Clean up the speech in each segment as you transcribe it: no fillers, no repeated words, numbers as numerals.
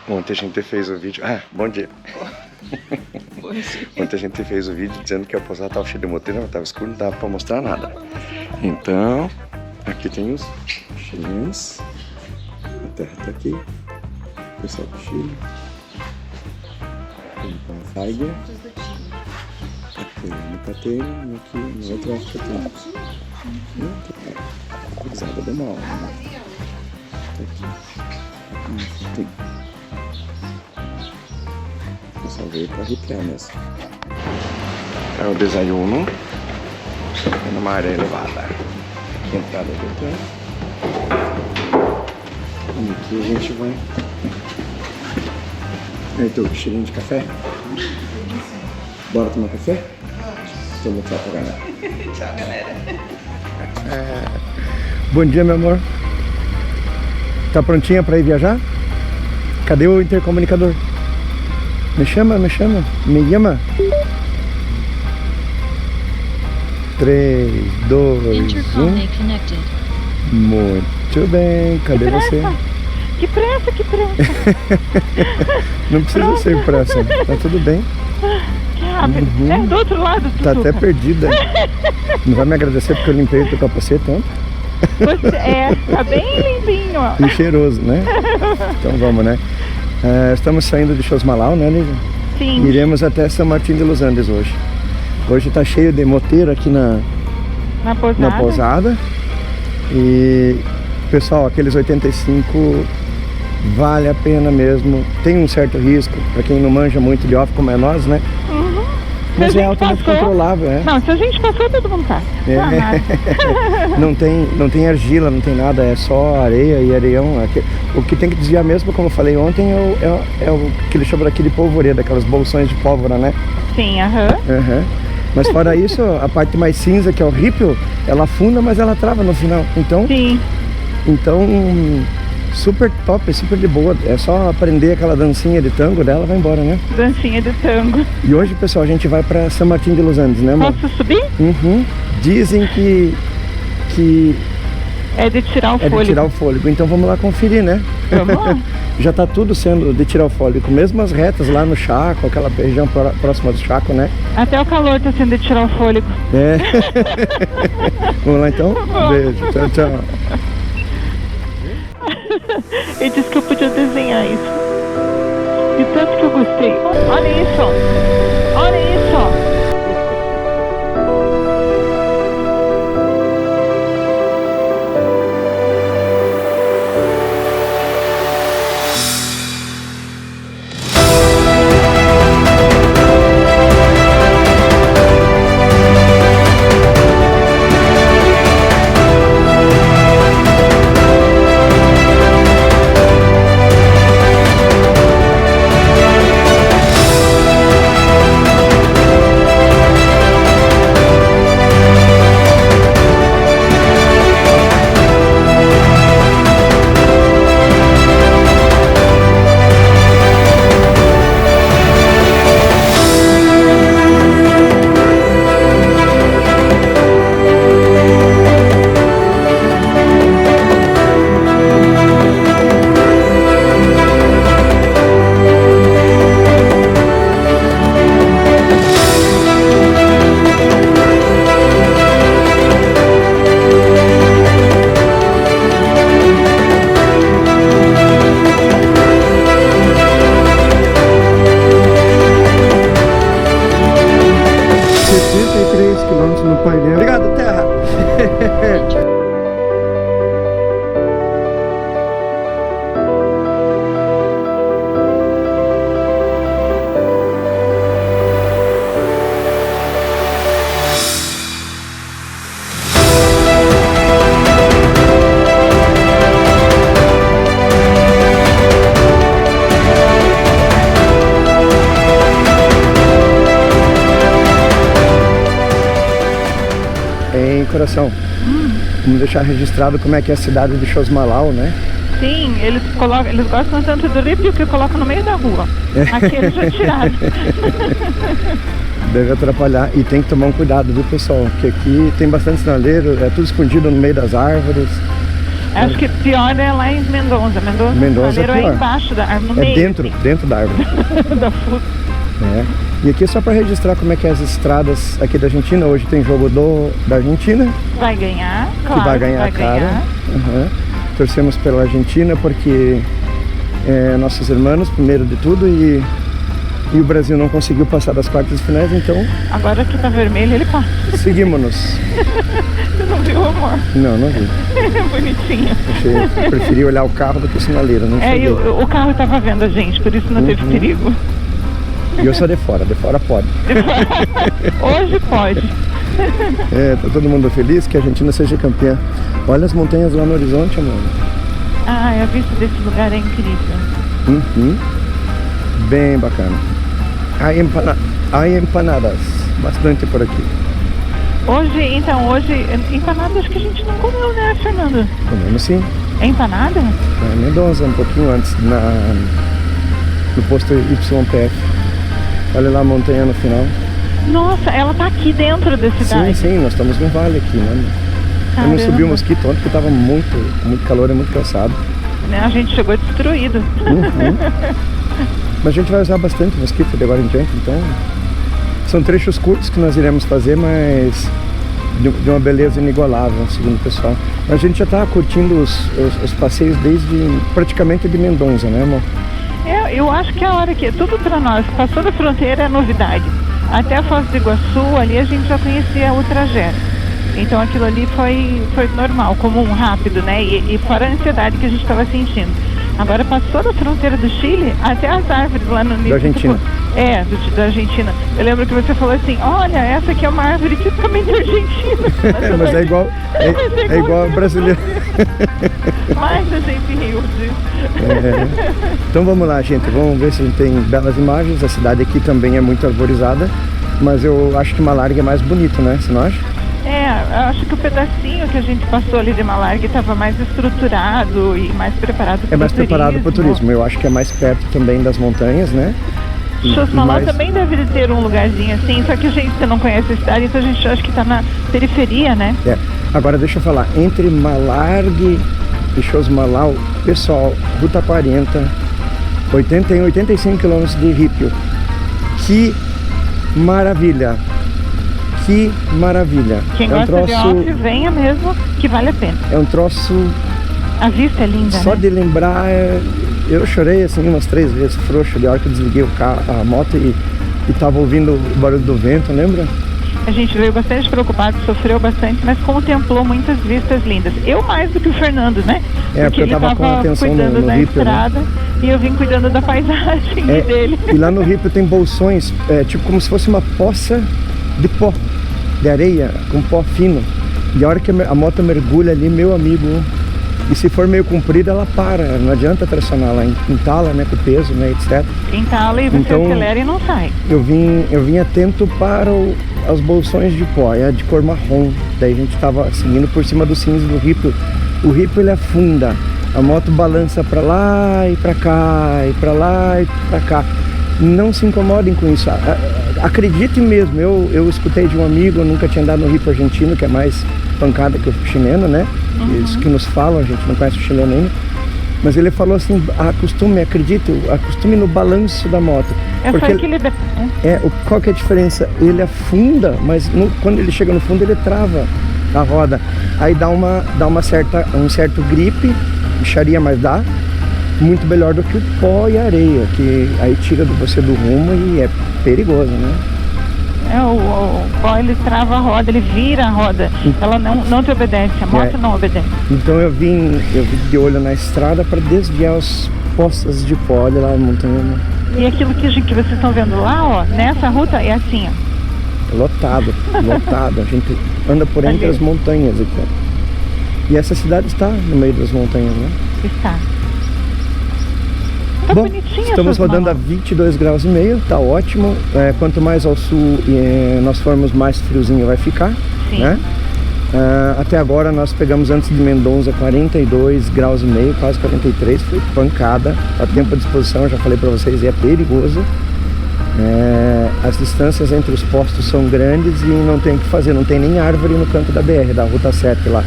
Ontem a gente fez o vídeo... Ah, bom dia. Bom dia. Ontem a gente fez o vídeo dizendo que a pousada estava cheia de moteiro, mas estava escuro, não dava para mostrar nada. Então, aqui tem os chilenos. A terra está aqui. O pessoal do Chile. Tem a Faiga. Aqui no Pateiro, aqui no outro lado do Pateiro. A cruzada do mal, né? Aqui. Só veio para arrepiar mesmo. É o desayuno. Numa área elevada. Entrada do hotel. E aqui a gente vai. Aí, tu, cheirinho de café? Bora tomar café? Então vou tchau pra galera. Tchau, galera. Bom dia, meu amor. Tá prontinha pra ir viajar? Cadê o intercomunicador? Me chama, me chama, me chama. 3, 2, 1. Muito bem, cadê você? Que pressa, que pressa. Não precisa ser pressa, tá tudo bem. Que rápido. É do outro lado, Tutu. Tá até perdida. Não vai me agradecer porque eu limpei o teu capacete ontem? Tá bem limpinho, ó. E cheiroso, né? Então vamos, né? Estamos saindo de Xosmalau, né, Lívia? Sim. Iremos até São Martin de los Andes hoje. Hoje tá cheio de moteiro aqui na pousada. E, pessoal, aqueles 85 vale a pena mesmo. Tem um certo risco para quem não manja muito de off como é nós, né? Uhum. Mas é altamente controlável, é. Não, se a gente passou, todo mundo tá. Não tem argila, não tem nada, é só areia e areião. O que tem que desviar mesmo, como eu falei ontem, é o que eles chamam aqui de polvoredo, aquelas bolsões de pólvora, né? Sim, aham. Mas fora isso, a parte mais cinza, que é o ripio, ela afunda, mas ela trava no final. Então, sim. Então, super top, super de boa. É só aprender aquela dancinha de tango dela, vai embora, né? Dancinha de tango. E hoje, pessoal, a gente vai para São Martin de los Andes, né, amor? Posso subir? Uhum. Dizem que é de tirar o fôlego. É de tirar o fôlego, então vamos lá conferir, né? Vamos. Já tá tudo sendo de tirar o fôlego, mesmo as retas lá no Chaco, aquela região próxima do Chaco, né? Até o calor tá sendo de tirar o fôlego. É. Vamos lá então? Beijo, tchau, tchau. Ele disse que eu podia desenhar isso. De tanto que eu gostei. Olha isso, olha isso. Obrigado, terra! Em coração, vamos deixar registrado como é que é a cidade de Xosmalau, né? Sim, eles gostam tanto do ripio que colocam no meio da rua. Aqui eles já tiraram. Deve atrapalhar e tem que tomar um cuidado, viu, pessoal? Porque aqui tem bastante sinaleiro, é tudo escondido no meio das árvores. Acho que pior é lá em Mendonça. Mendonça é embaixo da árvore, no meio. Dentro da árvore. Da fruta. E aqui só para registrar como é que é as estradas aqui da Argentina. Hoje tem jogo da Argentina. Vai ganhar, claro. Que vai ganhar a cara. Torcemos pela Argentina porque nossos irmãos, primeiro de tudo, e o Brasil não conseguiu passar das quartas de finais, então... Agora que tá vermelho, ele passa. Seguimos-nos. Você não viu, amor? Não vi. Bonitinho. Preferi olhar o carro do que o sinaleiro, não cheguei. E o carro tava vendo a gente, por isso não teve perigo. E eu sou de fora pode. Hoje pode. Tá todo mundo feliz que a Argentina seja campeã. Olha as montanhas lá no horizonte, amor. A vista desse lugar é incrível. Bem bacana. Há empanadas, bastante por aqui. Hoje, empanada acho que a gente não comeu, né, Fernando? Comemos sim. É empanada? É Mendonça, um pouquinho antes, no posto YPF. Olha lá a montanha no final. Nossa, ela tá aqui dentro da cidade. Sim, nós estamos num vale aqui, né? Eu não subi o mosquito ontem porque estava muito calor e muito cansado. A gente chegou destruído. Mas a gente vai usar bastante mosquito de agora em diante, então... São trechos curtos que nós iremos fazer, mas de uma beleza inigualável, segundo o pessoal. A gente já está curtindo os passeios desde praticamente de Mendonça, né, amor? Eu acho que a hora que tudo para nós, passou da fronteira é novidade. Até a Foz do Iguaçu, ali a gente já conhecia o trajeto. Então aquilo ali foi normal, comum, rápido, né? E fora a ansiedade que a gente estava sentindo. Agora passou da fronteira do Chile até as árvores lá no nível. Da Argentina. Da Argentina. Eu lembro que você falou assim, olha, essa aqui é uma árvore tipicamente argentina. Mas é igual, é igual brasileiro. Mas a gente riu disso. Então vamos lá, gente, vamos ver se a gente tem belas imagens. A cidade aqui também é muito arborizada, mas eu acho que Malargüe é mais bonito, né? Você não acha? Eu acho que o pedacinho que a gente passou ali de Malargüe estava mais estruturado e mais preparado para o turismo. É mais preparado para o turismo. Eu acho que é mais perto também das montanhas, né? Chosmalal também deve ter um lugarzinho assim, só que você não conhece a cidade, então a gente acha que está na periferia, né? Agora deixa eu falar, entre Malargüe e Chosmalal, pessoal, Ruta 40, 85 quilômetros de ripio. Que maravilha! Que maravilha! Quem gosta de off, venha mesmo, que vale a pena. É um troço... A vista é linda, só de lembrar, eu chorei assim umas 3 vezes, frouxo, de hora que eu desliguei a moto e tava ouvindo o barulho do vento, lembra? A gente veio bastante preocupado, sofreu bastante, mas contemplou muitas vistas lindas. Eu mais do que o Fernando, né? Porque ele tava com atenção cuidando da ripio, estrada, né? E eu vim cuidando da paisagem dele. E lá no ripio tem bolsões, tipo como se fosse uma poça de pó, de areia, com pó fino. E a hora que a moto mergulha ali, meu amigo, e se for meio comprida, ela para, não adianta tracionar, ela entala, né, com o peso, né, etc. Entala e você acelera e não sai. Eu vim atento para os bolsões de pó, é de cor marrom. Daí a gente estava seguindo por cima do cinza do ripio. O ripio ele afunda, a moto balança para lá e para cá, e para lá e para cá. Não se incomodem com isso. Acreditem mesmo, eu escutei de um amigo, eu nunca tinha andado no ripio argentino, que é mais pancada que o chileno, né? Isso que nos falam, a gente não conhece o chileno ainda. Mas ele falou assim, acostume no balanço da moto. Só equilibrar. Qual que é a diferença? Ele afunda, mas quando ele chega no fundo ele trava a roda. Aí dá um certo gripe, bicharia, mas dá. Muito melhor do que o pó e a areia, que aí tira você do rumo e é perigoso, né? O pó ele trava a roda, ele vira a roda, ela não te obedece, a moto não obedece. Então eu vim de olho na estrada para desviar os poças de pó, olha lá a montanha. E aquilo que vocês estão vendo lá, ó, nessa ruta é assim, ó. Lotado, a gente anda por entre as montanhas aqui, ó. E essa cidade está no meio das montanhas, né? Está. Bom, estamos rodando a 22 graus e meio, tá ótimo. Quanto mais ao sul nós formos, mais friozinho vai ficar. Sim. Né? Até agora nós pegamos antes de Mendonça 42 graus e meio, quase 43, foi pancada. A tempo à disposição, eu já falei para vocês, é perigoso. As distâncias entre os postos são grandes e não tem o que fazer, não tem nem árvore no canto da BR, da Ruta 7 lá.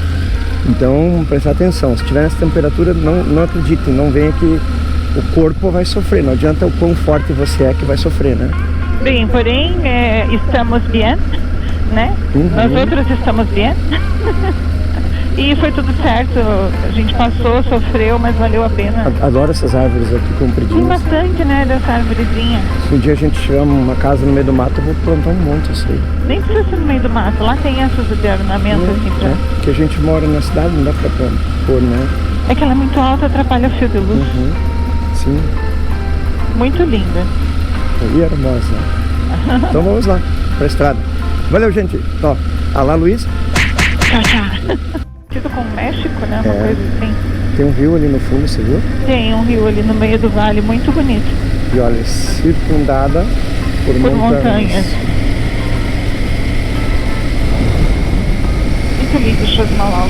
Então, prestar atenção. Se tiver nessa temperatura, não acreditem, não venha que o corpo vai sofrer. Não adianta o quão forte você é que vai sofrer, né? Bem, porém, estamos bem, né? Nós outros estamos bem. E foi tudo certo. A gente passou, sofreu, mas valeu a pena. Adoro essas árvores aqui compridinhas. Tem bastante, né, dessa árvorezinha. Se um dia a gente tiver uma casa no meio do mato, eu vou plantar um monte isso aí. Nem precisa ser no meio do mato. Lá tem essas de ornamento, assim, pra... Porque a gente mora na cidade, não dá pra pôr, né? É que ela é muito alta, atrapalha o fio de luz. Sim. Muito linda. E hermosa. Então vamos lá, pra estrada. Valeu, gente. Ó, alá, Luiz. Tchau, tchau. Com o México, né? Uma coisa assim. Tem um rio ali no fundo, você viu? Tem um rio ali no meio do vale, muito bonito. E olha, circundada por montanhas. Muito lindo, Chosmalau.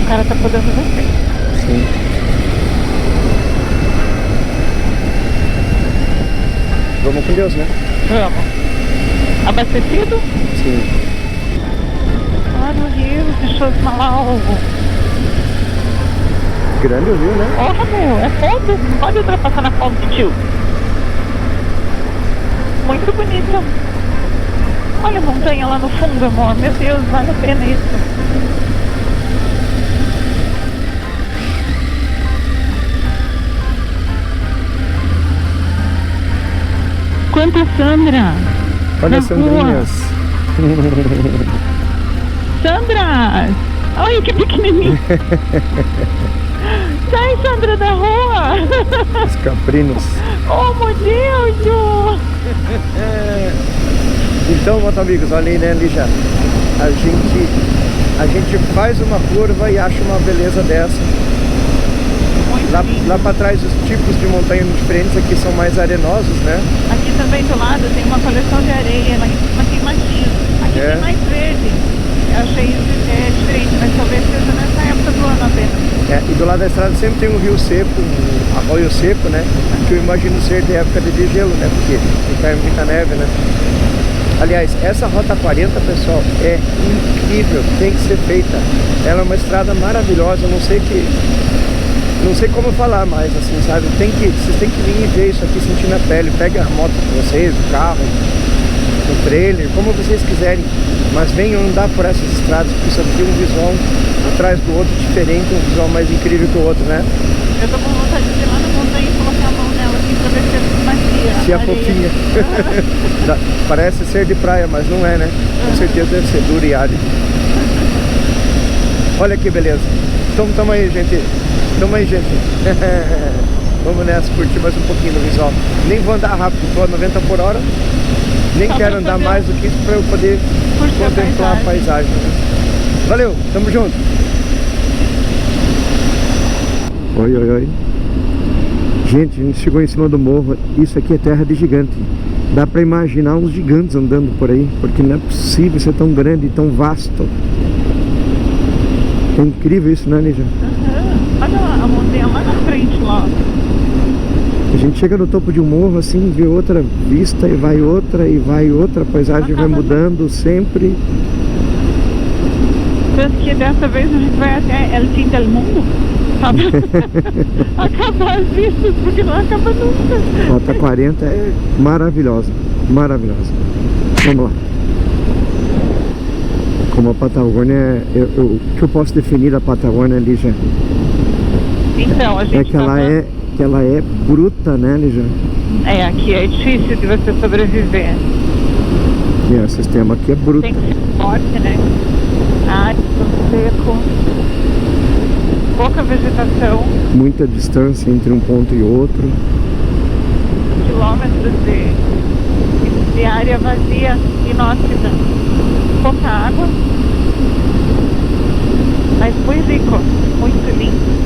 O cara tá podendo ver. Sim. Vamos com Deus, né? Vamos. Abastecido? Sim. Olha o rio de Chosmalau. Grande o rio, né? Porra, meu, é fundo. Não pode ultrapassar na ponte, tio. Muito bonito. Olha a montanha lá no fundo, amor. Meu Deus, vale a pena isso. Quanta Sandra! Olha as Sandrinhas. Sandra! Olha que pequenininho. Sai, Sandra, da rua. Os caprinos. Oh, meu Deus. Então, meus amigos, olha aí, né, Lígia? A gente faz uma curva e acha uma beleza dessa. Lá para trás os tipos de montanha diferentes aqui são mais arenosos, né? Aqui também do lado tem uma coleção de areia, lá em cima tem matinho. Aqui tem mais verde. Eu achei isso diferente, mas talvez seja nessa época do ano apenas. E do lado da estrada sempre tem um rio seco, um arroio seco, né? Que eu imagino ser de época de gelo, né? Porque cai muita neve, né? Aliás, essa Rota 40, pessoal, é incrível, tem que ser feita. Ela é uma estrada maravilhosa, não sei como falar mais, assim, sabe? Vocês têm que vir e ver isso aqui, sentir na pele. Pega a moto com vocês, o carro, o trailer, como vocês quiserem. Mas venham andar por essas estradas, porque isso aqui é um visual atrás do outro diferente, um visual mais incrível que o outro, né? Eu tô com vontade de ir lá na montanha e colocar a mão nela assim pra ver se é macia. Se é fofinha. Parece ser de praia, mas não é, né? Com certeza deve ser dura e árida. Olha que beleza. Então tamo aí, gente. Vamos nessa, curtir mais um pouquinho do visual. Nem vou andar rápido, tô a 90 por hora. Nem quero andar mais do que isso para eu poder contemplar a paisagem. Valeu, tamo junto. Oi. Gente, a gente chegou em cima do morro. Isso aqui é terra de gigante. Dá para imaginar uns gigantes andando por aí, porque não é possível ser tão grande e tão vasto. É incrível isso, né, Lígia? Olha a montanha lá na frente, lá. A gente chega no topo de um morro assim, vê outra vista e vai outra, a paisagem vai mudando sempre. Tanto que dessa vez a gente vai até El Fim del Mundo, sabe? Acabar as vistas, porque não acaba nunca. Rota 40 é maravilhosa. Vamos lá. Como a Patagônia, o que eu posso definir da Patagônia, Lígia? Então, a gente é que ela é bruta, né, Lígia? Aqui é difícil de você sobreviver. O sistema aqui é bruto. Tem que ser forte, né? Árido, seco, pouca vegetação. Muita distância entre um ponto e outro. Quilômetros de área vazia, inóspita. Pouca água. Mas muito rico, muito lindo.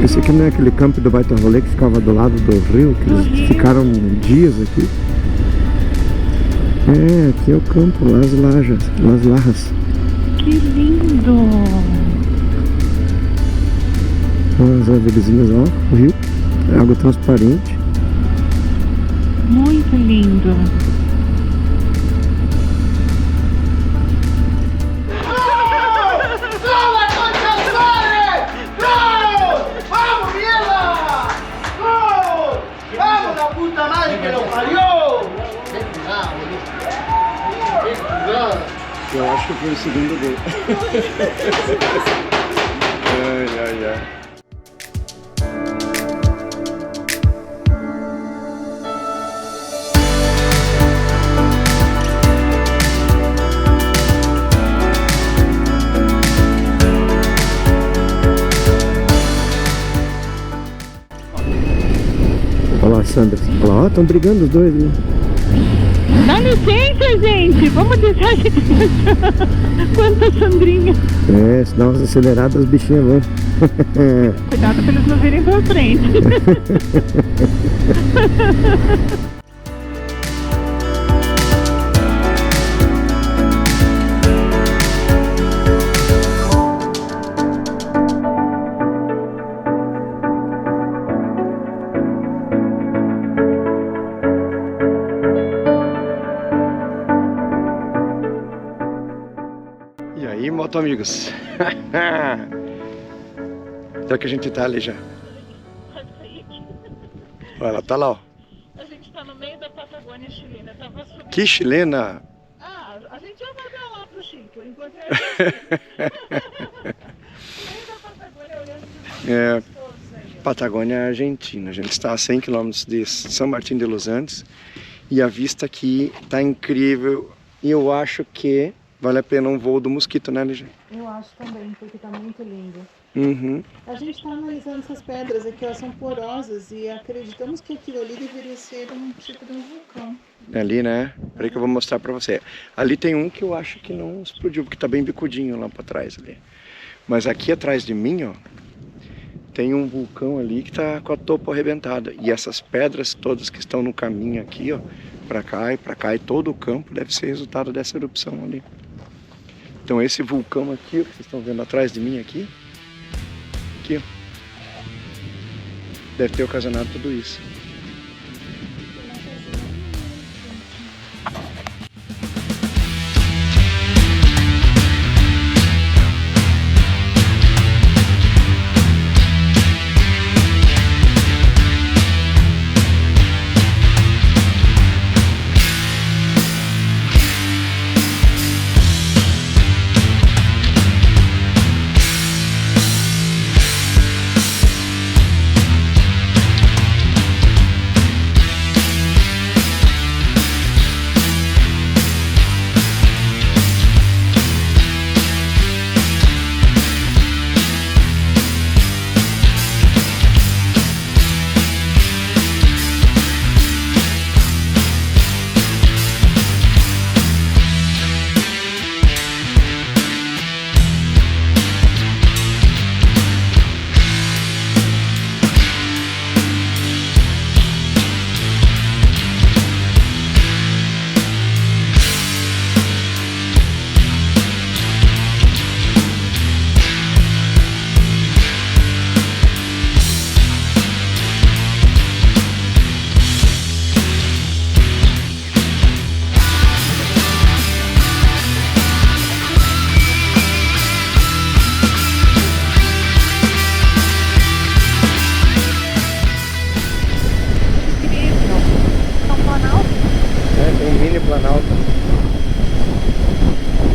Esse aqui não é aquele campo do Baita Rolê que ficava do lado do rio, que eles ficaram dias aqui? É, aqui é o campo, Las Larras. Que lindo! As árvorezinhas, ó, o rio, água transparente. Muito lindo! Eu acho que foi o segundo gol. Ai. Olha lá, Sandra. Olha lá, estão brigando os dois ali. Dá licença, gente! Vamos deixar a gente quanta Sandrinha! É, se dá umas aceleradas, os bichinhos vão. Cuidado pra eles não virem pra frente. E aí, moto amigos? Será que a gente tá ali já? Olha, ela tá lá, ó. A gente tá no meio da Patagônia chilena. Tava subindo. Que chilena! Ah, a gente já vai lá pro Chile, por enquanto é no meio da Patagônia olhando É, Patagônia, Argentina. A gente está a 100 km de São Martín de los Andes e a vista aqui tá incrível. E eu acho que vale a pena um voo do mosquito, né, Ligia? Eu acho também, porque tá muito lindo. Uhum. A gente está analisando essas pedras aqui, elas são porosas e acreditamos que aquilo ali deveria ser um tipo de um vulcão. Ali, né? Peraí que eu vou mostrar pra você. Ali tem um que eu acho que não explodiu, porque tá bem bicudinho lá pra trás ali. Mas aqui atrás de mim, ó, tem um vulcão ali que tá com a topo arrebentada. E essas pedras todas que estão no caminho aqui, ó, pra cá e todo o campo deve ser resultado dessa erupção ali. Então esse vulcão aqui, ó, que vocês estão vendo atrás de mim aqui, ó, deve ter ocasionado tudo isso. Planalto.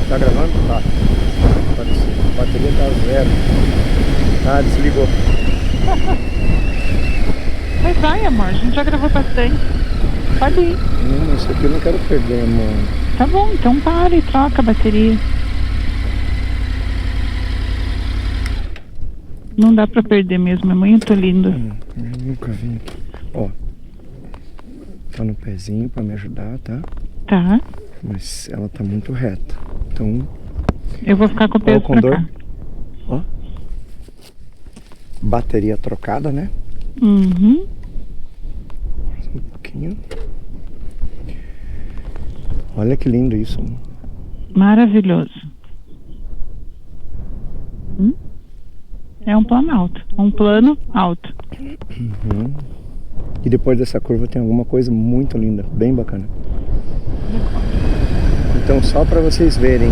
Tá gravando? Tá. A bateria tá zero. Ah, desligou. Mas vai, amor, a gente já gravou bastante. Pode ir. Isso aqui eu não quero perder, amor. Tá bom, então para e troca a bateria. Não dá pra perder mesmo, é muito lindo. Eu nunca vim aqui. Ó, tá no pezinho pra me ajudar, tá? Tá. Mas ela tá muito reta, então... Eu vou ficar com o peso pra cá. Ó. bateria trocada, né? Uhum. Um pouquinho. Olha que lindo isso. Maravilhoso. É um plano alto. Um plano alto. Uhum. E depois dessa curva tem alguma coisa muito linda, bem bacana. Então, só para vocês verem,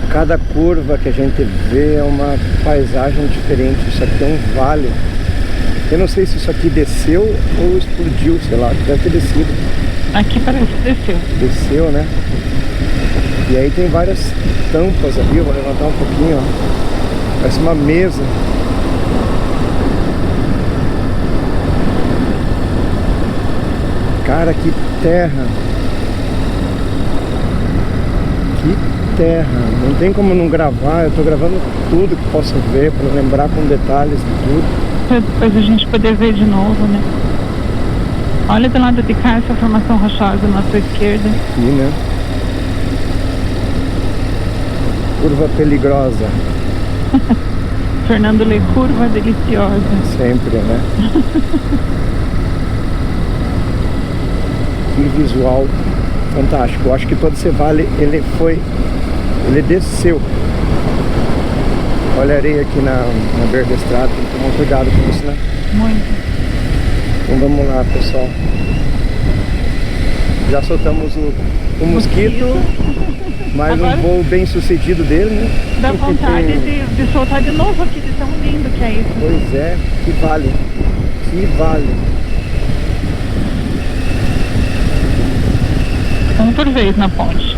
cada curva que a gente vê é uma paisagem diferente. Isso aqui é um vale. Eu não sei se isso aqui desceu ou explodiu, sei lá, deve ter descido. Aqui parece que desceu. Desceu, né? E aí tem várias tampas ali, eu vou levantar um pouquinho, ó. Parece uma mesa. Cara, que terra! Que terra! Não tem como não gravar, eu tô gravando tudo que posso ver para lembrar com detalhes de tudo. Pra depois a gente poder ver de novo, né? Olha do lado de cá essa formação rochosa na sua esquerda. Aqui, né? Curva peligrosa. Fernando Lê, curva deliciosa. Sempre, né? Que visual fantástico. Eu acho que todo esse vale, ele desceu. Olha a areia aqui na beira da estrada, tem que tomar cuidado com isso, né? Muito. Então vamos lá, pessoal. Já soltamos o mosquito, mais agora, um voo bem sucedido dele, né? Dá vontade de soltar de novo aqui, de tão lindo que é isso. Pois é, que vale. Que vale. Um por vez na ponte.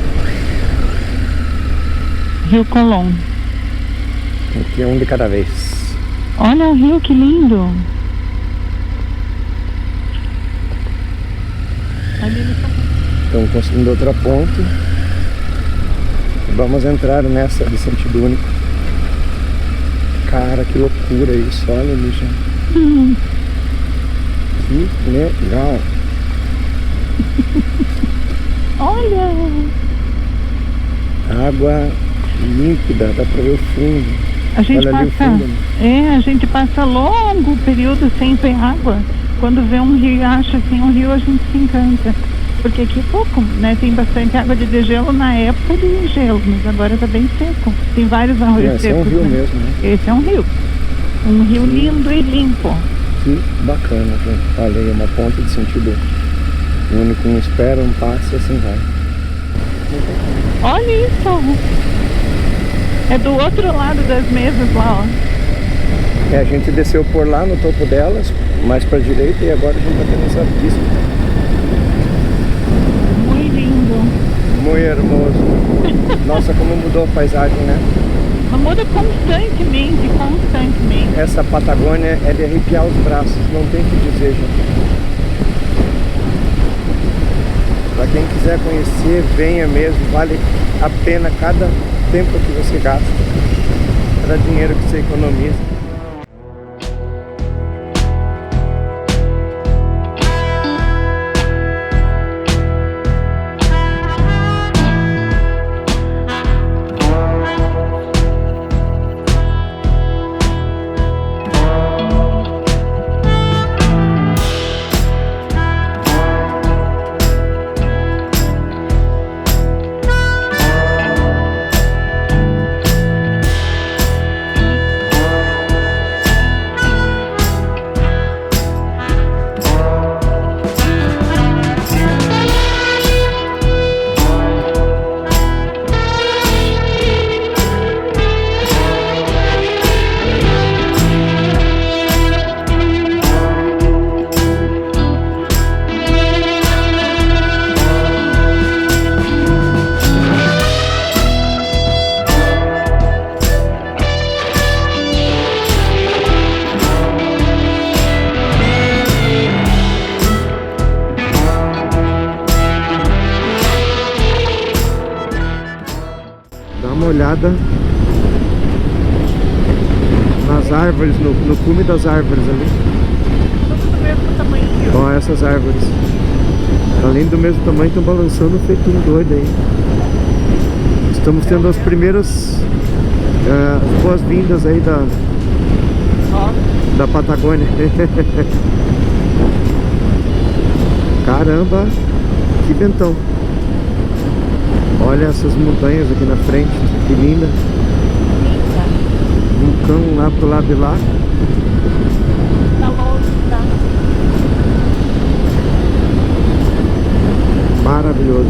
Rio Colom. Aqui é um de cada vez. Olha o rio, que lindo. Ali eles estão construindo outra ponte. Vamos entrar nessa de sentido único. Cara, que loucura isso. Olha ali, gente. Que legal. Olha! Água límpida, dá pra ver o fundo. A gente olha ali o fundo. A gente passa longo período sem ter água. Quando vê um riacho assim, um rio, a gente se encanta. Porque aqui é pouco, né? Tem bastante água de degelo na época de gelo, mas agora tá bem seco. Tem vários arroios secos. Esse é um rio, né? mesmo, né? Esse é um rio. Um rio lindo e limpo. Que bacana, gente. Olha aí, uma ponte de sentido único. Um espera, um passa e assim vai. Olha isso! É do outro lado das mesas lá, ó. A gente desceu por lá no topo delas, mais pra direita, e agora a gente tá tendo essa pista. Muito lindo. Muito hermoso. Nossa, como mudou a paisagem, né? Muda constantemente, constantemente. Essa Patagônia é de arrepiar os braços, não tem o que dizer, gente. Para quem quiser conhecer, venha mesmo, vale a pena cada tempo que você gasta, cada dinheiro que você economiza. Olhada nas árvores, no cume das árvores ali. Tudo do mesmo tamanho. Ó, essas árvores, além do mesmo tamanho, estão balançando feito um doido aí. Estamos tendo as primeiras boas-vindas aí da Patagônia. Caramba, que ventão. Olha essas montanhas aqui na frente, que linda. Vulcão lá pro lado de lá. Tá longe, tá? Maravilhoso.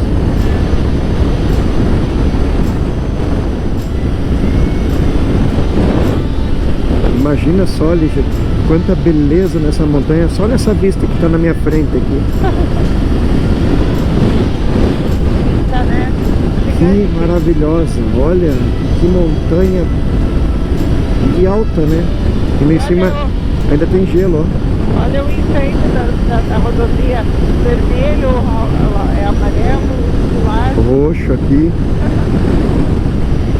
Imagina só, Lígia, quanta beleza nessa montanha, só nessa vista que está na minha frente aqui. Tá, né? Que maravilhosa, olha, que montanha e alta, né? E lá em cima ainda tem gelo, ó. Olha o enfeite da rodovia, vermelho, é amarelo, largo. Roxo aqui.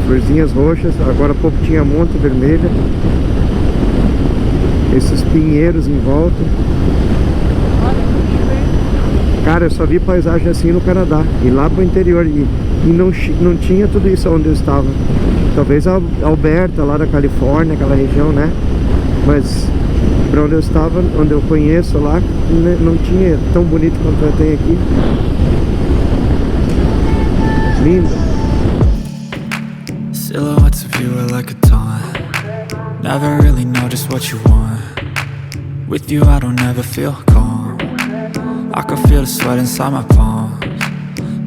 Florzinhas roxas, agora há pouco tinha monte vermelha. Esses pinheiros em volta. Olha que lindo, hein? Cara, eu só vi paisagem assim no Canadá. E lá pro interior. E não tinha tudo isso onde eu estava. Talvez a Alberta, lá da Califórnia, aquela região, né? Mas pra onde eu estava, onde eu conheço lá, não tinha tão bonito quanto tem aqui. Lindo. Silhouettes of you are like a taunt. Never really know just what you want. With you I don't ever feel calm. I can feel the sweat inside my palms.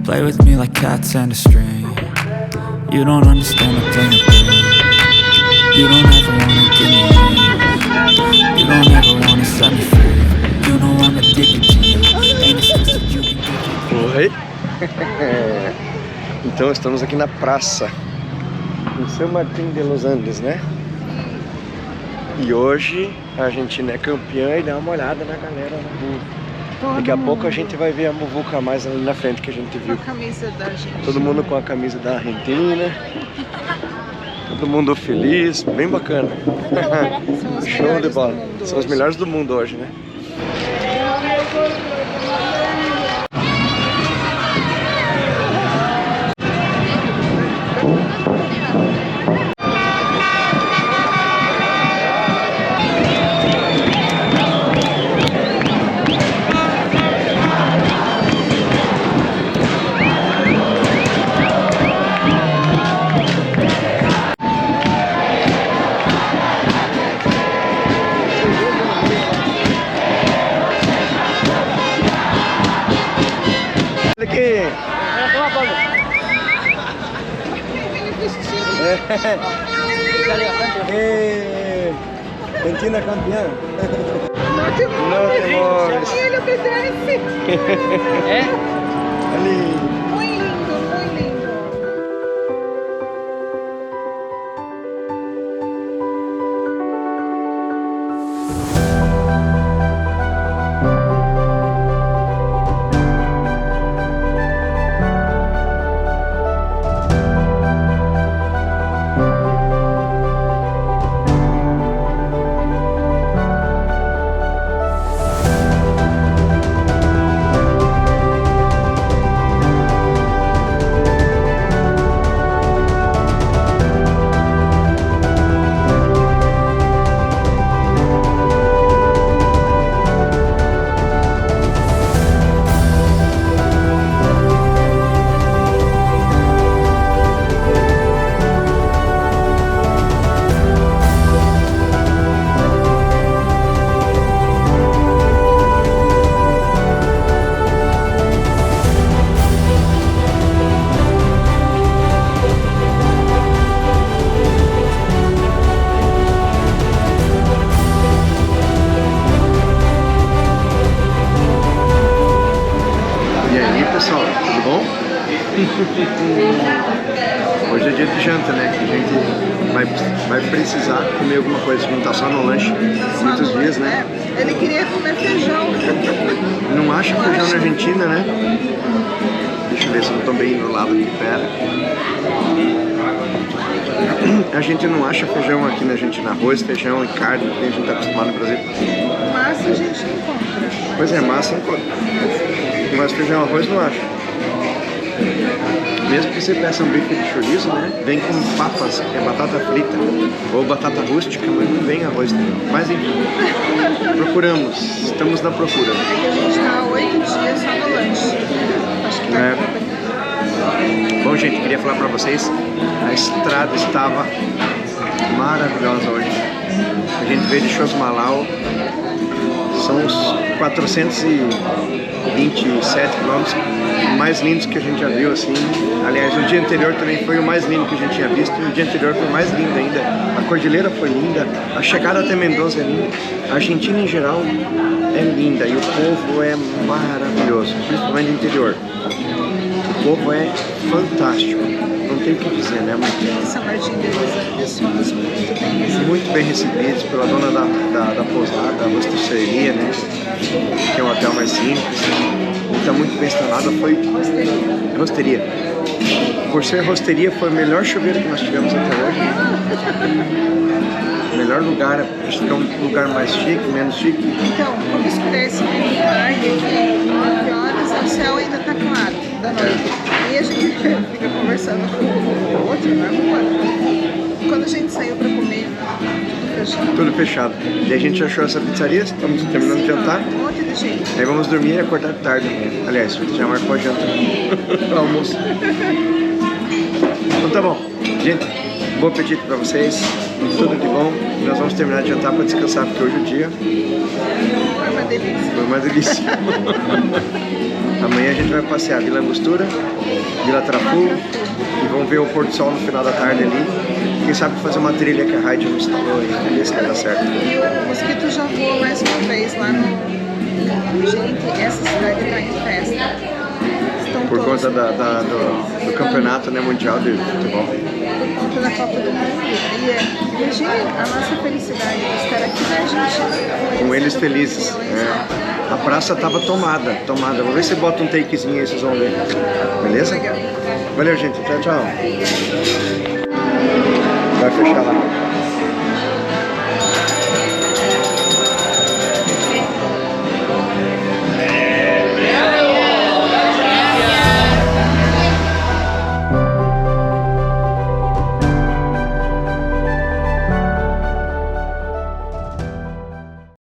Play with me like cats and a string. You don't understand the pain of pain. You don't ever wanna give me wings. You don't ever wanna set me free. You know I'm addicted to you. Ain't it just that you can give me. Oi! Então estamos aqui na praça em São Martín de los Andes, né? E hoje a Argentina é campeã e dá uma olhada na galera na rua. Daqui a pouco a gente vai ver a muvuca mais ali na frente que a gente viu. Com a camisa da Argentina. Todo mundo com a camisa da Argentina. Todo mundo feliz, bem bacana. Show de bola. São os melhores do mundo hoje, né? Argentina campeã. Não te mores. Ele obedece. É? Ali. Muito lindo, muito lindo. Hoje é dia de janta, né? Que a gente vai precisar comer alguma coisa. A gente tá só no lanche muitos dias, né? Ele queria comer feijão. Não acha feijão na Argentina, né? Deixa eu ver se eu não tô bem do lado aqui, pera. A gente não acha feijão aqui na Argentina. Arroz, feijão e carne, que a gente tá acostumado no Brasil. Massa a gente encontra. Pois é, massa encontra. Mas feijão e arroz não acha. Mesmo que você peça um bife de chouriço, né? Vem com papas, que é batata frita, ou batata rústica, mas não vem arroz também. Mas enfim, procuramos, estamos na procura. É que a gente tá há 8 dias só no lanche. Acho que tá Bom, gente, queria falar pra vocês, a estrada estava maravilhosa hoje. A gente veio de Chosmalau, são uns 427 quilômetros, mais lindos que a gente já viu, assim. Aliás, o dia anterior também foi o mais lindo que a gente tinha visto, e o dia anterior foi mais lindo ainda. A cordilheira foi linda, a chegada até Mendoza é linda, a Argentina em geral é linda, e o povo é maravilhoso, principalmente no interior. O povo é fantástico, não tem o que dizer, né? São Martin eles fomos muito bem recebidos pela dona da pousada, a rosteria, né? Que é um hotel mais simples. Então, muito bem instalada. Foi rosteria. Por ser rosteria, foi o melhor chuveiro que nós tivemos até hoje. Melhor lugar, acho que é um lugar mais chique, menos chique. Então, como escurece muito tarde, aqui 9 horas, o céu ainda está claro da noite. E a gente fica conversando com o outro na rua. Quando a gente saiu para comer, tudo fechado. E a gente achou essa pizzaria, estamos terminando de jantar. Um monte de gente. Aí vamos dormir e acordar tarde. Aliás, já marcou a janta. Almoço. Então tá bom. Gente, bom apetite pra vocês. Tudo de bom. Nós vamos terminar de jantar para descansar, porque hoje o dia foi uma delícia. Foi uma delícia. Amanhã a gente vai passear Vila Angostura, Vila Trafu, e vamos ver o pôr do sol no final da tarde ali. Quem sabe fazer uma trilha que a Raid não instalou e ver se vai dar certo. E o mosquito já voou mais uma vez lá no... Gente, essa cidade está em festa. Por conta do campeonato, né, mundial de futebol. Por conta da Copa do Mundo. E imagine a nossa felicidade de estar aqui na Argentina. Com eles felizes. A praça estava tomada. Vou ver se bota um takezinho aí, vocês vão ver. Beleza? Legal. Valeu, gente. Tchau, tchau. Vai fechar lá.